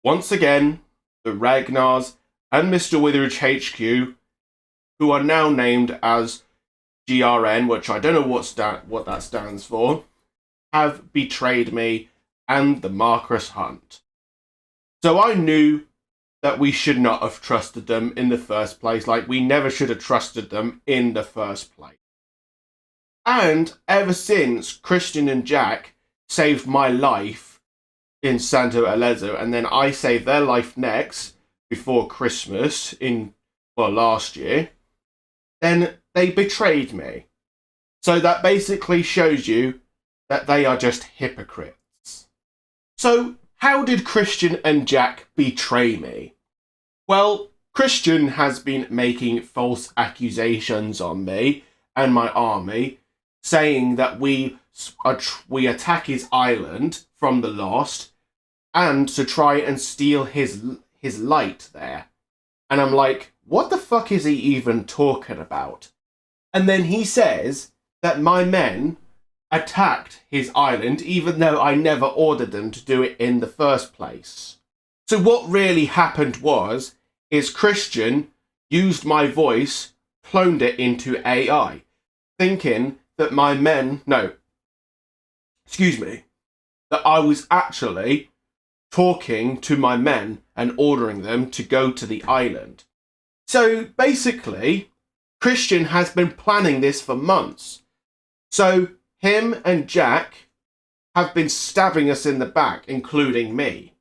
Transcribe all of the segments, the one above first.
once again, the Ragnars and Mr. Witheridge HQ, who are now named as GRN, which I don't know what that stands for, have betrayed me and the Marcus Hunt. So I knew that we should not have trusted them in the first place. Like, we never should have trusted them in the first place. And ever since Christian and Jack saved my life in Santo Alezo, and then I saved their life next before Christmas last year, then they betrayed me. So that basically shows you that they are just hypocrites. So how did Christian and Jack betray me? Well, Christian has been making false accusations on me and my army, saying that we attack his island from the Lost and to try and steal his light there. And I'm like, what the fuck is he even talking about? And then he says that my men attacked his island, even though I never ordered them to do it in the first place. So what really happened is Christian used my voice, cloned it into AI, thinking that that I was actually talking to my men and ordering them to go to the island. So basically, Christian has been planning this for months. So him and Jack have been stabbing us in the back, including me.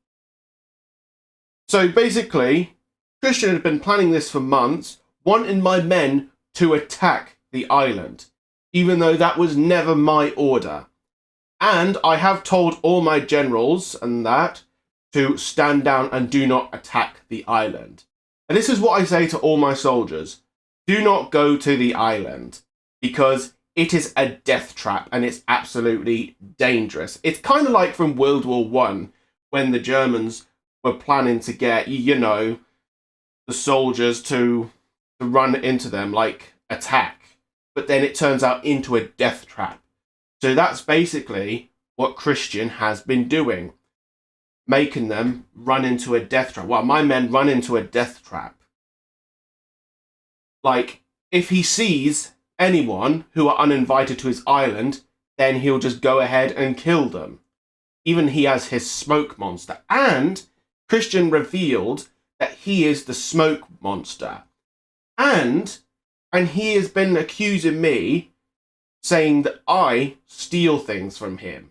So basically, Christian had been planning this for months, wanting my men to attack the island, even though that was never my order. And I have told all my generals and that to stand down and do not attack the island. And this is what I say to all my soldiers. Do not go to the island, because it is a death trap and it's absolutely dangerous. It's kind of like from World War I, when the Germans were planning to get, the soldiers to run into them, like attack. But then it turns out into a death trap. So that's basically what Christian has been doing, making them run into a death trap. Well, my men run into a death trap. Like, if he sees anyone who are uninvited to his island, then he'll just go ahead and kill them. Even he has his smoke monster. And Christian revealed that he is the smoke monster. And he has been accusing me, saying that I steal things from him.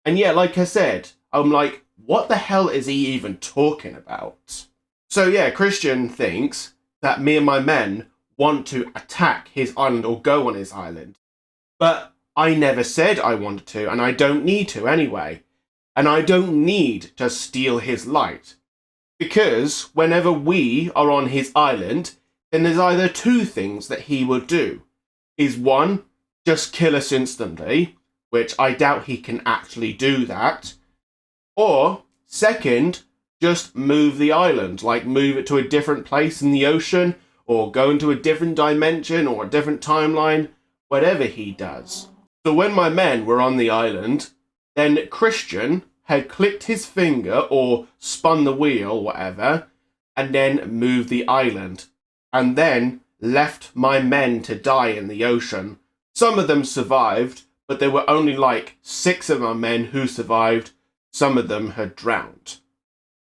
And yeah, like I said, I'm like, what the hell is he even talking about? So yeah, Christian thinks that me and my men want to attack his island or go on his island. But I never said I wanted to, and I don't need to anyway. And I don't need to steal his light. Because whenever we are on his island, then there's either two things that he will do. Is one, just kill us instantly, which I doubt he can actually do that. Or, second, just move the island, like move it to a different place in the ocean, or go into a different dimension or a different timeline, whatever he does. So when my men were on the island, then Christian had clicked his finger or spun the wheel, whatever, and then moved the island, and then left my men to die in the ocean. Some of them survived, but there were only like 6 of my men who survived. Some of them had drowned.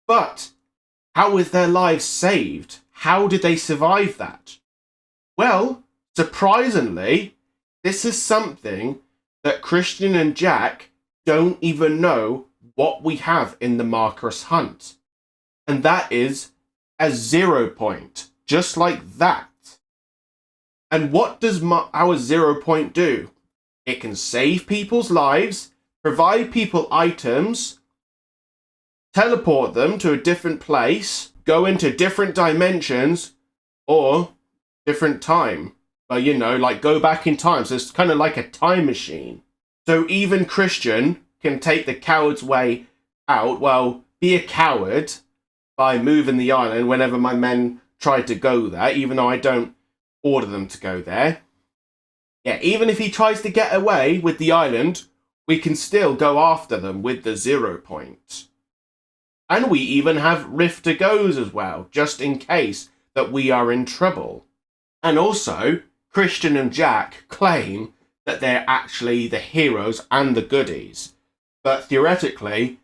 But how was their lives saved? How did they survive that? Well, surprisingly, this is something that Christian and Jack don't even know what we have in the Marcus Hunt. And that is a 0 point, just like that. And what does our 0 point do? It can save people's lives, provide people items, teleport them to a different place, go into different dimensions, or different time. But like go back in time. So it's kind of like a time machine. So even Christian can take the coward's way out. Well, be a coward by moving the island whenever my men try to go there, even though I don't order them to go there. Yeah, even if he tries to get away with the island, we can still go after them with the 0 point. And we even have Rift to Goes as well, just in case that we are in trouble. And also, Christian and Jack claim that they're actually the heroes and the goodies. But theoretically,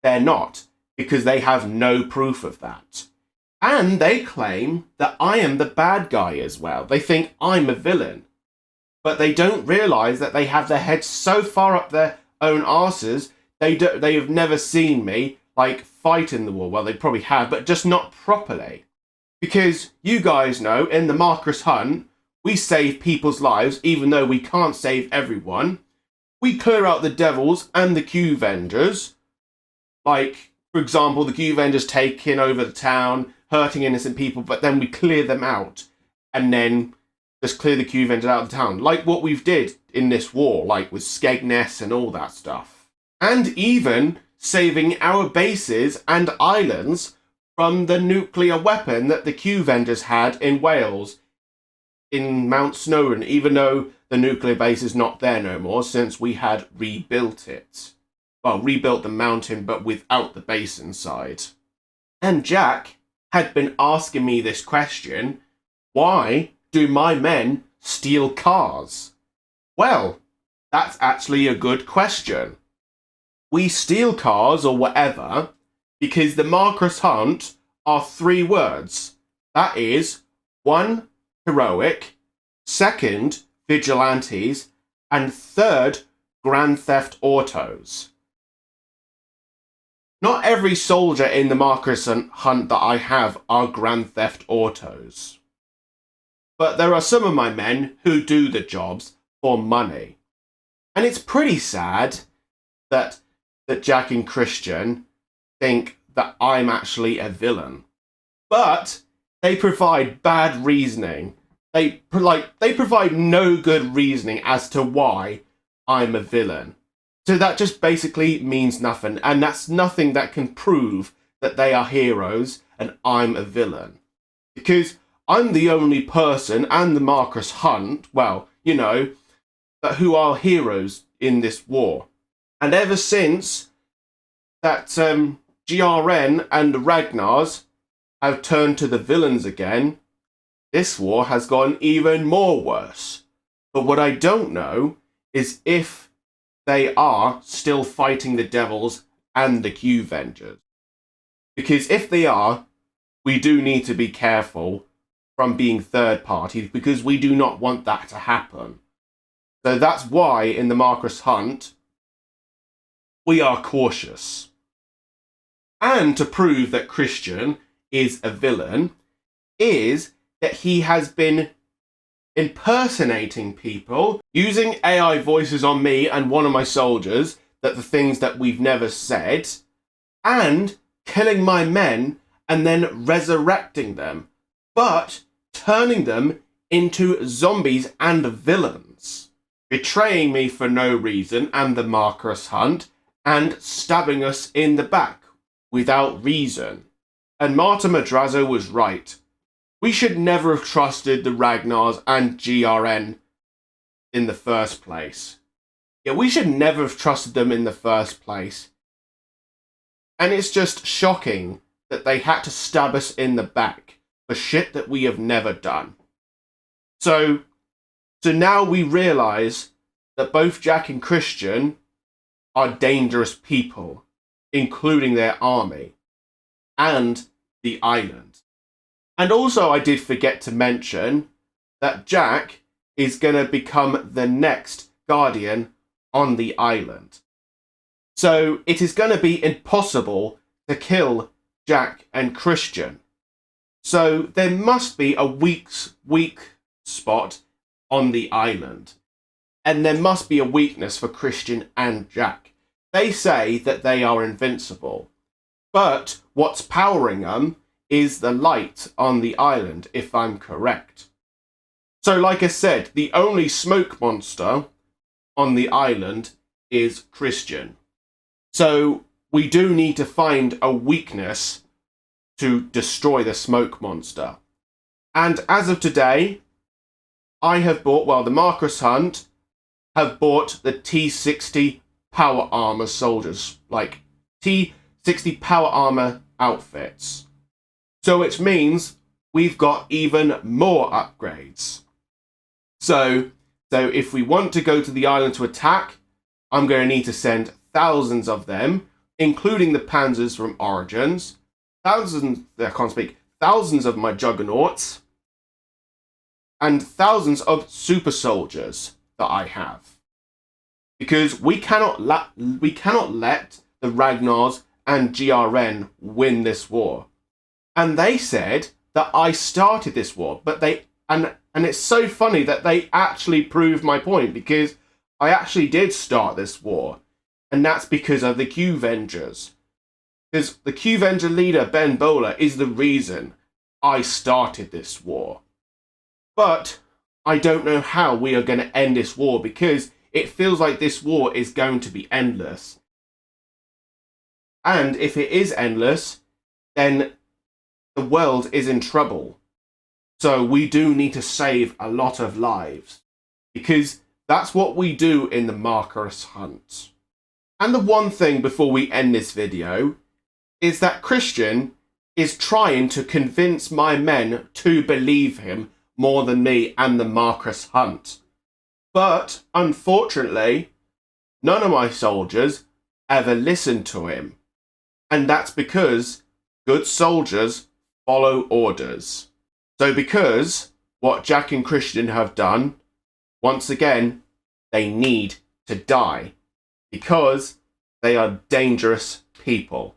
they're not, because they have no proof of that. And they claim that I am the bad guy as well. They think I'm a villain. But they don't realise that they have their heads so far up their own arses, they have never seen me, like, fight in the war. Well, they probably have, but just not properly. Because you guys know, in the Marcus Hunt, we save people's lives, even though we can't save everyone. We clear out the devils and the Q-Vengers. Like, for example, the Q-Vengers taking over the town, hurting innocent people, but then we clear them out. And then just clear the Q-Vengers out of the town. Like what we've did in this war, like with Skegness and all that stuff. And even saving our bases and islands from the nuclear weapon that the Q-Vengers had in Wales, in Mount Snowdon, even though the nuclear base is not there no more since we had rebuilt it. Well, rebuilt the mountain, but without the base inside. And Jack had been asking me this question, why do my men steal cars? Well, that's actually a good question. We steal cars or whatever because the Marcus Hunt are 3 words. That is, 1, heroic, 2nd, vigilantes, and 3rd, Grand Theft Autos. Not every soldier in the Marcus Hunt that I have are Grand Theft Autos. But there are some of my men who do the jobs for money. And it's pretty sad that Jack and Christian think that I'm actually a villain. But they provide bad reasoning. They provide no good reasoning as to why I'm a villain. So that just basically means nothing. And that's nothing that can prove that they are heroes and I'm a villain. Because I'm the only person and the Marcus Hunt, well, you know, who are heroes in this war. And ever since that GRN and Ragnars have turned to the villains again, this war has gotten even more worse. But what I don't know is if they are still fighting the devils and the Q-Vengers. Because if they are, we do need to be careful from being third parties because we do not want that to happen. So that's why in the Marcus Hunt, we are cautious. And to prove that Christian is a villain is that he has been impersonating people, using AI voices on me and one of my soldiers, that the things that we've never said, and killing my men and then resurrecting them, but turning them into zombies and villains, betraying me for no reason and the Marcus Hunt, and stabbing us in the back without reason. And Marta Madrazo was right. We should never have trusted the Ragnars and GRN in the first place. Yeah, we should never have trusted them in the first place. And it's just shocking that they had to stab us in the back for shit that we have never done. So now we realise that both Jack and Christian are dangerous people, including their army and the island. And also I did forget to mention that Jack is going to become the next Guardian on the island. So it is going to be impossible to kill Jack and Christian. So there must be a weak spot on the island. And there must be a weakness for Christian and Jack. They say that they are invincible. But what's powering them is the light on the island, if I'm correct. So like I said, the only smoke monster on the island is Christian. So we do need to find a weakness to destroy the smoke monster. And as of today, I have bought, well, the Marcus Hunt have bought the T60 power armor soldiers, like T60 60 power armor outfits. So which means we've got even more upgrades. So if we want to go to the island to attack, I'm going to need to send thousands of them, including the panzers from Origins, thousands of my juggernauts, and thousands of super soldiers that I have. Because we cannot let the Ragnars and GRN win this war. And they said that I started this war, but and it's so funny that they actually proved my point, because I actually did start this war, and that's because of the Q-Vengers. Because the Q-Venger leader, Ben Bowler, is the reason I started this war. But I don't know how we are going to end this war, because it feels like this war is going to be endless. And if it is endless, then the world is in trouble. So we do need to save a lot of lives, because that's what we do in the Marcus hunt. And the one thing before we end this video is that Christian is trying to convince my men to believe him more than me and the Marcus hunt. But unfortunately, none of my soldiers ever listened to him. And that's because good soldiers follow orders. So because what Jack and Christian have done, once again, they need to die. Because they are dangerous people.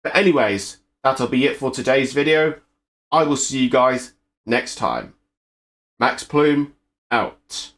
But anyways, that'll be it for today's video. I will see you guys next time. Max Plume, out.